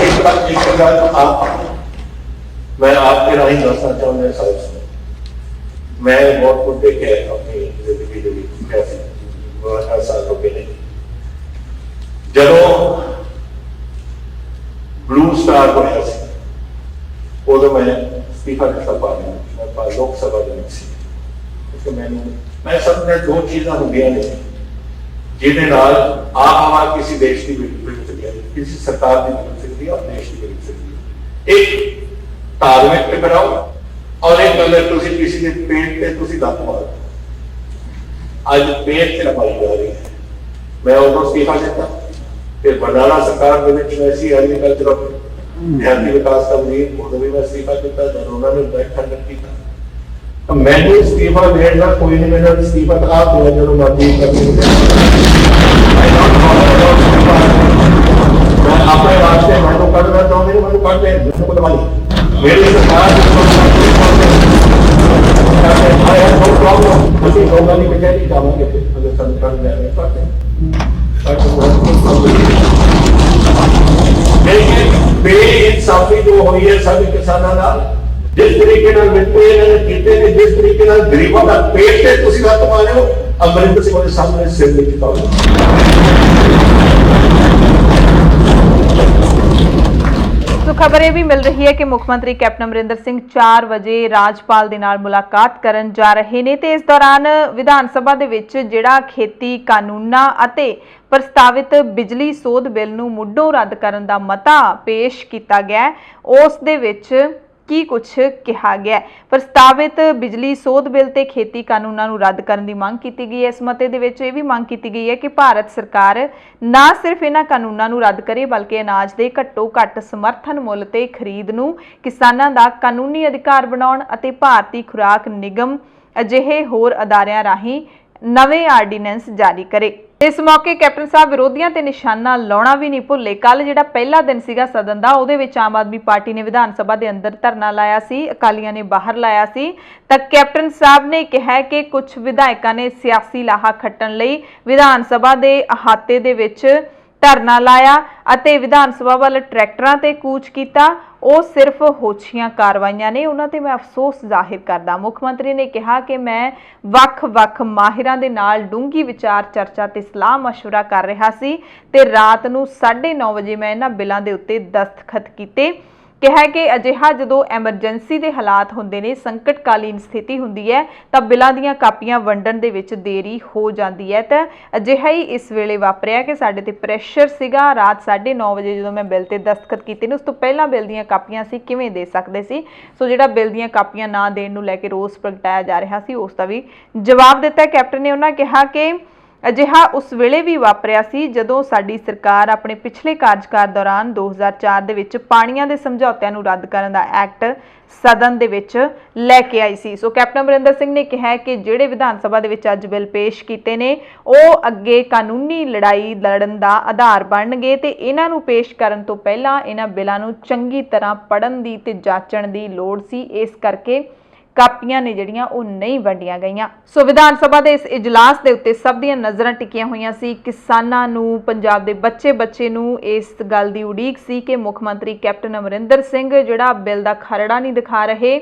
एक बात आप मैं आपके राही दसना चाहूंगा साहब मैं बहुत कुछ देखे अपनी जिंदगी कैसे 8 साल हो गए जब ब्लू स्टार बनया उदो मैं इस्तीफा दिता पार्लियामेंट लोक सभा मैं सब ने दो चीजा होंगे ने जिहदे नाल आम किसी देश की बिक सकती है किसी सरकार की बिक सकती है और देश की बिक सकती है एक धार्मिक पे बनाओ और एक अगर तुसी किसी के पेट पे तुसी दत मारो आज पेट से लगाई जा रही है मैं उदो इस्तीफा दिता फिर बरनाला सरकार के विच वैसी एग्रीकल्चर देहाती विकास का वजीर उदो भी मैं इस्तीफा दिता जब उन्होंने बैठक किया मैंने इस्तीफा देना कोई नहीं मेरा इस्तीफा तो आप जो मर्जी करनी मैं अपने रास्ते मैं करना चाहूँगी मैं कर दे को दवाई मेरी सरकार नो प्रॉब्लम उसी लोगों की कचहरी जाओगे अगर सरकार जाएंगे करते लेकिन बेइंसाफी जो हुई है सभी किसानों नाल जिस तरीके ਨਾਲ ਮਿਲਦੇ ਨੇ ਕੀਤੇ ਨੇ जिस तरीके ਨਾਲ ਗਰੀਬਾਂ ਦਾ पेट ਤੇ ਤੁਸੀਂ ਲੱਤ ਮਾਰੇ ਹੋ ਅਮਰਿੰਦਰ ਸਿੰਘ ਦੇ ਸਾਹਮਣੇ ਸਿਰ ਨਹੀਂ ਝੁਕਾਓ तो खबर ये भी मिल रही है कि मुख्यमंत्री कैप्टन अमरिंदर सिंह 4 बजे राजपाल दे नाल मुलाकात करन जा रहे ने ते इस दौरान विधान सभा दे विच जिहड़ा खेती कानूनां अते प्रस्तावित बिजली सोध बिल नूं मुੱਢੋਂ रद्द करन दा मता पेश किया गया उस दे विच की कुछ कहा गया प्रस्तावित बिजली सोध बिल ते खेती कानूनां नूं रद्द करन दी मंग कीती गई है। इस मते दे विच इह भी मंग कीती गई है कि भारत सरकार ना सिर्फ इन्हां कानूनां नूं रद्द करे बल्कि अनाज दे घट्टो घੱਟ समर्थन मुੱਲ ते खरीद नूं किसानां दा कानूनी अधिकार बनाउण अते भारती खुराक निगम अजिहे होर अदारियां राहीं नवे आर्डीनेंस जारी करे। इस मौके कैप्टन साहब विरोधियों ते निशाना लाउणा भी नहीं भुल्ले। कल जिहड़ा पहला दिन सीगा सदन दा उहदे विच आम आदमी पार्टी ने विधान सभा दे अंदर धरना लाया सी, अकालियां ने बाहर लाया सी तां कैप्टन साहब ने कहा कि कुछ विधायकों ने सियासी लाहा खट्टण लई विधान सभा दे अहाते दे विच धरना लाया अते विधान सभा वाल ट्रैक्टरां ते कूच कीता। ਉਹ सिर्फ होछियां कार्रवाइयां ने उन्हां ते मैं अफसोस जाहिर करदा। मुख्यमंत्री ने कहा कि मैं ਵੱਖ-ਵੱਖ माहिरां दे नाल डूंगी विचार चर्चा ते सलाह मशवरा कर रहा सी ते रात नूं 9:30 वजे मैं इन्हां बिलां दे उत्ते दस्तखत कीते ਕਿਹਾ ਕਿ ਅਜਿਹਾ ਜਦੋਂ ਐਮਰਜੈਂਸੀ ਦੇ ਹਾਲਾਤ ਹੁੰਦੇ ਨੇ, ਸੰਕਟਕਾਲੀਨ ਸਥਿਤੀ ਹੁੰਦੀ ਹੈ ਤਾਂ ਬਿੱਲਾਂ ਦੀਆਂ ਕਾਪੀਆਂ ਵੰਡਣ ਦੇ ਵਿੱਚ ਦੇਰੀ ਹੋ ਜਾਂਦੀ ਹੈ। ਤਾਂ ਅਜਿਹਾ ਹੀ ਇਸ ਵੇਲੇ ਵਾਪਰਿਆ ਕਿ ਸਾਡੇ ਤੇ ਪ੍ਰੈਸ਼ਰ ਸੀਗਾ। ਰਾਤ 9:30 ਵਜੇ ਜਦੋਂ ਮੈਂ ਬਿੱਲ ਤੇ ਦਸਤਖਤ ਕੀਤੇ ਨੇ, ਉਸ ਤੋਂ ਪਹਿਲਾਂ ਬਿੱਲ ਦੀਆਂ ਕਾਪੀਆਂ ਅਸੀਂ ਕਿਵੇਂ ਦੇ ਸਕਦੇ ਸੀ। ਸੋ ਜਿਹੜਾ ਬਿੱਲ ਦੀਆਂ ਕਾਪੀਆਂ ਨਾ ਦੇਣ ਨੂੰ ਲੈ ਕੇ ਰੋਸ ਪ੍ਰਗਟਾਇਆ ਜਾ ਰਿਹਾ ਸੀ, ਉਸ ਦਾ ਵੀ ਜਵਾਬ ਦਿੱਤਾ ਕੈਪਟਨ ਨੇ। ਉਹਨਾਂ ਕਿਹਾ ਕਿ ਅਜਿਹਾ ਉਸ ਵੇਲੇ ਵੀ ਵਾਪਰਿਆ ਸੀ ਜਦੋਂ ਸਾਡੀ ਸਰਕਾਰ ਆਪਣੇ ਪਿਛਲੇ ਕਾਰਜਕਾਲ ਦੌਰਾਨ 2004 ਦੇ ਵਿੱਚ ਪਾਣੀਆਂ ਦੇ ਸਮਝੌਤਿਆਂ ਨੂੰ ਰੱਦ ਕਰਨ ਦਾ ਐਕਟ ਸਦਨ ਦੇ ਵਿੱਚ ਲੈ ਕੇ ਆਈ ਸੀ। ਸੋ ਕੈਪਟਨ ਅਮਰਿੰਦਰ ਸਿੰਘ ਨੇ ਕਿਹਾ ਕਿ ਜਿਹੜੇ ਵਿਧਾਨ ਸਭਾ ਦੇ ਵਿੱਚ ਅੱਜ ਬਿੱਲ ਪੇਸ਼ ਕੀਤੇ ਨੇ, ਉਹ ਅੱਗੇ ਕਾਨੂੰਨੀ ਲੜਾਈ ਲੜਨ ਦਾ ਆਧਾਰ ਬਣਨਗੇ ਤੇ ਇਹਨਾਂ ਨੂੰ ਪੇਸ਼ ਕਰਨ ਤੋਂ ਪਹਿਲਾਂ ਇਹਨਾਂ ਬਿੱਲਾਂ ਨੂੰ ਚੰਗੀ ਤਰ੍ਹਾਂ ਪੜ੍ਹਨ ਦੀ ਤੇ ਜਾਂਚਣ ਦੀ ਲੋੜ ਸੀ। ਇਸ ਕਰਕੇ ਕਾਪੀਆਂ ਨੇ ਜਿਹੜੀਆਂ ਉਹ ਨਹੀਂ ਵੰਡੀਆਂ ਗਈਆਂ। ਸੋ ਵਿਧਾਨ ਸਭਾ ਦੇ ਇਸ ਇਜਲਾਸ ਦੇ ਉੱਤੇ ਸਭ ਦੀਆਂ ਨਜ਼ਰਾਂ ਟਿਕੀਆਂ ਹੋਈਆਂ ਸੀ। ਕਿਸਾਨਾਂ ਨੂੰ, ਪੰਜਾਬ ਦੇ ਬੱਚੇ ਨੂੰ ਇਸ ਗੱਲ ਦੀ ਉਡੀਕ ਸੀ ਕਿ ਮੁੱਖ ਮੰਤਰੀ ਕੈਪਟਨ ਅਮਰਿੰਦਰ ਸਿੰਘ ਜਿਹੜਾ ਬਿੱਲ ਦਾ ਖਰੜਾ ਨਹੀਂ ਦਿਖਾ ਰਹੇ,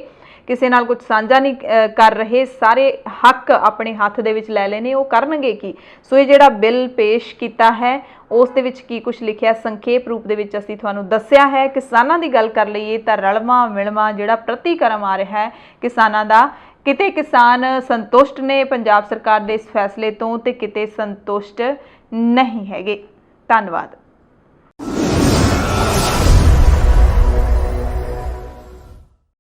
ਕਿਸੇ ਨਾਲ ਕੁਝ ਸਾਂਝਾ ਨਹੀਂ ਕਰ ਰਹੇ, ਸਾਰੇ ਹੱਕ ਆਪਣੇ ਹੱਥ ਦੇ ਵਿੱਚ ਲੈ ਲੈਣੇ, ਉਹ ਕਰਨਗੇ ਕੀ। ਸੋ ਇਹ ਜਿਹੜਾ ਬਿੱਲ ਪੇਸ਼ ਕੀਤਾ ਹੈ ਉਸ ਦੇ ਵਿੱਚ ਕੀ ਕੁਝ ਲਿਖਿਆ, ਸੰਖੇਪ ਰੂਪ ਦੇ ਵਿੱਚ ਅਸੀਂ ਤੁਹਾਨੂੰ ਦੱਸਿਆ ਹੈ। ਕਿਸਾਨਾਂ ਦੀ ਗੱਲ ਕਰ ਲਈਏ ਤਾਂ ਰਲਵਾਂ ਮਿਲਵਾਂ ਜਿਹੜਾ ਪ੍ਰਤੀਕਰਮ ਆ ਰਿਹਾ ਹੈ ਕਿਸਾਨਾਂ ਦਾ, ਕਿਤੇ ਕਿਸਾਨ ਸੰਤੁਸ਼ਟ ਨੇ ਪੰਜਾਬ ਸਰਕਾਰ ਦੇ ਇਸ ਫੈਸਲੇ ਤੋਂ ਤੇ ਕਿਤੇ ਸੰਤੁਸ਼ਟ ਨਹੀਂ ਹੈਗੇ। ਧੰਨਵਾਦ।